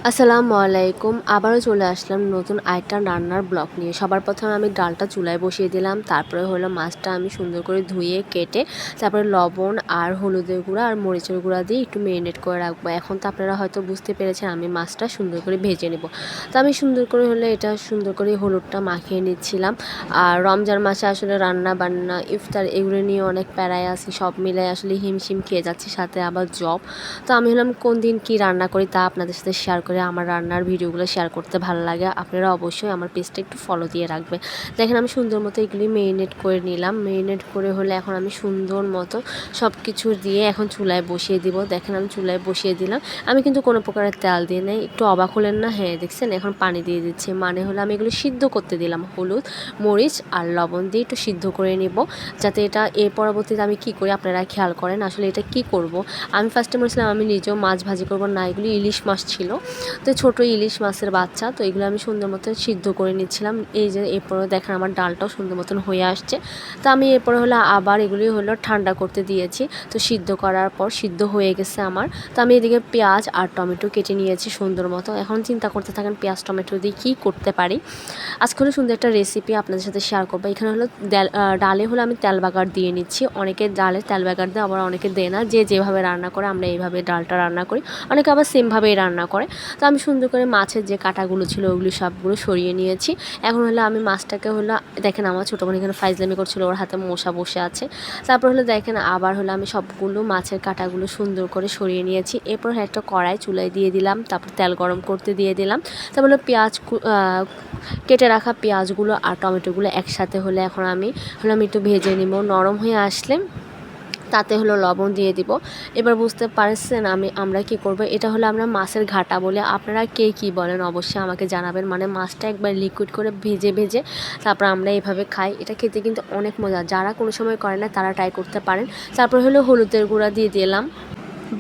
আসসালামু আলাইকুম। আবারও চলে আসলাম নতুন আরেকটা রান্নার ব্লগ নিয়ে। সবার প্রথমে আমি ডালটা চুলায় বসিয়ে দিলাম। তারপরে হলো মাছটা আমি সুন্দর করে ধুয়ে কেটে তারপরে লবণ আর হলুদের গুঁড়া আর মরিচের গুঁড়া দিয়ে একটু মেরিনেট করে রাখবো। এখন তো আপনারা হয়তো বুঝতে পেরেছেন আমি মাছটা সুন্দর করে ভেজে নেব। তো আমি সুন্দর করে হলে এটা সুন্দর করে হলুদটা মাখিয়ে নিচ্ছিলাম। আর রমজান মাসে আসলে রান্না বান্না ইফতার এগুলো নিয়ে অনেক প্যারায় আছি, সব মিলে আসলে হিমশিম খেয়ে যাচ্ছি, সাথে আবার জব। তো আমি হলাম কোন দিন কি রান্না করি তা আপনাদের সাথে শেয়ার করে আমার রান্নার ভিডিওগুলো শেয়ার করতে ভালো লাগে। আপনারা অবশ্যই আমার পেজটা একটু ফলো দিয়ে রাখবেন। দেখেন আমি সুন্দর মতো এগুলি মেরিনেট করে নিলাম। মেরিনেট করে হলে এখন আমি সুন্দর মতো সব কিছু দিয়ে এখন চুলায় বসিয়ে দিব। দেখেন আমি চুলায় বসিয়ে দিলাম। আমি কিন্তু কোনো প্রকারের তেল দিয়ে নেই। একটু অবাক হলেন না? হ্যাঁ দেখছেন, এখন পানি দিয়ে দিচ্ছি। মানে হলো আমি এগুলো সিদ্ধ করতে দিলাম, হলুদ মরিচ আর লবণ দিয়ে একটু সিদ্ধ করে নেব, যাতে এটা এর পরবর্তীতে আমি কি করি আপনারা খেয়াল করেন। আসলে এটা কি করব, আমি ফার্স্টে বলছিলাম আমি নিজেও মাছ ভাজি করবো না, এগুলি ইলিশ মাছ ছিল, তো ছোটো ইলিশ মাছের বাচ্চা, তো এগুলো আমি সুন্দর মতো সিদ্ধ করে নিচ্ছিলাম। এই যে এরপরে দেখেন আমার ডালটাও সুন্দর মতন হয়ে আসছে। তো আমি এরপরে হলো আবার এগুলি হলো ঠান্ডা করতে দিয়েছি। তো সিদ্ধ করার পর সিদ্ধ হয়ে গেছে আমার। তো আমি এদিকে পেঁয়াজ আর টমেটো কেটে নিয়েছি সুন্দর মতো। এখন চিন্তা করতে থাকেন পেঁয়াজ টমেটো দিয়ে কী করতে পারি। আজকে হলো সুন্দর একটা রেসিপি আপনাদের সাথে শেয়ার করবো। এখানে হলো ডালে হলো আমি তেল বাগার দিয়ে নিচ্ছি। অনেকে ডালে তেল বাগার দেয়, আবার অনেকে দেয় না, যে যেভাবে রান্না করে আমরা এইভাবে ডালটা রান্না করি, অনেকে আবার সেমভাবেই রান্না করে। তো আমি সুন্দর করে মাছের যে কাঁটাগুলো ছিল ওগুলি সবগুলো সরিয়ে নিয়েছি। এখন হলো আমি মাছটাকে হলো দেখেন আমার ছোটো বোন এখানে ফাইজলামি করছিল, ওর হাতে মশা বসে আছে। তারপর হলো দেখেন আবার হলো আমি সবগুলো মাছের কাঁটাগুলো সুন্দর করে সরিয়ে নিয়েছি। এরপর একটা কড়াই চুলায় দিয়ে দিলাম, তারপর তেল গরম করতে দিয়ে দিলাম। তারপর হলো কেটে রাখা পেঁয়াজগুলো আর টমেটোগুলো একসাথে হলে এখন আমি একটু ভেজে নিব। নরম হয়ে আসলে তাতে হলো লবণ দিয়ে দিব। এবার বুঝতে পারছেন আমরা কি করব। এটা হলো আমরা মাছের ঘাটা বলে, আপনারা কে কী বলেন অবশ্যই আমাকে জানাবেন। মানে মাছটা একবার লিকুইড করে ভেজে ভেজে তারপর আমরা এইভাবে খাই। এটা খেতে কিন্তু অনেক মজা, যারা কোনো সময় করে না তারা ট্রাই করতে পারেন। তারপর হলো হলুদের গুঁড়া দিয়ে দিলাম,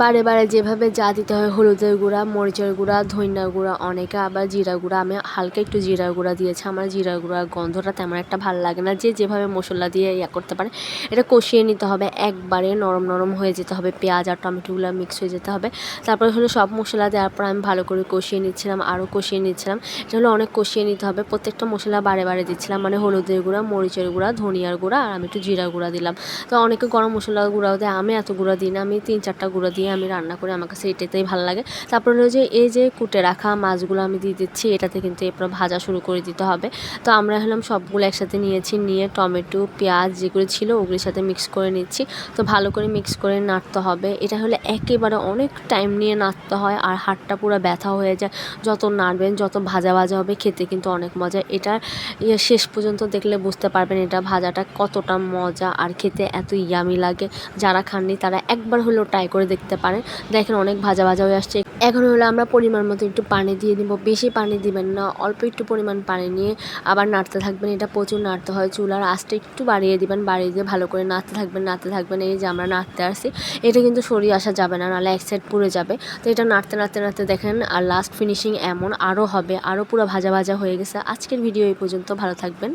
বারে বারে যেভাবে যা দিতে হয়, হলুদের গুঁড়া মরিচের গুঁড়া ধনিয়ার গুঁড়া, অনেকে আবার জিরা গুঁড়া, আমি হালকা একটু জিরার গুঁড়া দিয়েছি। আমার জিরার গুঁড়ার গন্ধটা তেমন একটা ভালো লাগে না। যে যেভাবে মশলা দিয়ে করতে পারে। এটা কষিয়ে নিতে হবে, একবারে নরম নরম হয়ে যেতে হবে, পেঁয়াজ আর টমেটোগুলো মিক্স হয়ে যেতে হবে। তারপরে হলো সব মশলা দেওয়ার পর আমি ভালো করে কষিয়ে নিচ্ছিলাম, আরও কষিয়ে নিচ্ছিলাম। এটা হলো অনেক কষিয়ে নিতে হবে, প্রত্যেকটা মশলা বারে বারে দিচ্ছিলাম। মানে হলুদের গুঁড়া মরিচের গুঁড়া ধনিয়ার গুঁড়া আর আমি একটু জিরা গুঁড়া দিলাম। তো অনেকে গরম মশলা গুঁড়াও দেয়, আমি এত গুঁড়া দিই না, আমি 3-4টা গুঁড়া দিয়ে আমি রান্না করি, আমার কাছে এটাতেই ভালো লাগে। তারপর হলো যে এই যে কুটে রাখা মাছগুলো আমি দিয়ে দিচ্ছি, এটাতে কিন্তু এরপর ভাজা শুরু করে দিতে হবে। তো আমরা হলাম সবগুলো একসাথে নিয়েছি, নিয়ে টমেটো পেঁয়াজ যেগুলো ছিল ওগুলির সাথে মিক্স করে নিচ্ছি। তো ভালো করে মিক্স করে নাড়তে হবে। এটা হলে একেবারে অনেক টাইম নিয়ে নাড়তে হয়, আর হাতটা পুরো ব্যথা হয়ে যায়। যত নাড়বেন যত ভাজা ভাজা হবে, খেতে কিন্তু অনেক মজা। এটা শেষ পর্যন্ত দেখলে বুঝতে পারবেন এটা ভাজাটা কতটা মজা আর খেতে এত ইয়ামি লাগে। যারা খাননি তারা একবার হলেও ট্রাই করে দেখতে পারেন। দেখেন অনেক ভাজা ভাজা হয়ে আসছে। এখন হলো আমরা পরিমাণ মতো একটু পানি দিয়ে দিব, বেশি পানি দিবেন না, অল্প একটু পরিমাণ পানি নিয়ে আবার নাড়তে থাকবেন। এটা প্রচুর নাড়তে হয়, চুলার আঁচটা একটু বাড়িয়ে দিবেন, বাড়িয়ে দিয়ে ভালো করে নাড়তে থাকবেন। এই যে আমরা নাড়তে আসছি, এটা কিন্তু সরিয়ে আসা যাবে না, নাহলে এক সাইড পুড়ে যাবে। তো এটা নাড়তে নাড়তে নাড়তে দেখেন আর লাস্ট ফিনিশিং এমন আরও হবে, আরও পুরো ভাজা ভাজা হয়ে গেছে। আজকের ভিডিও এই পর্যন্ত, ভালো থাকবেন।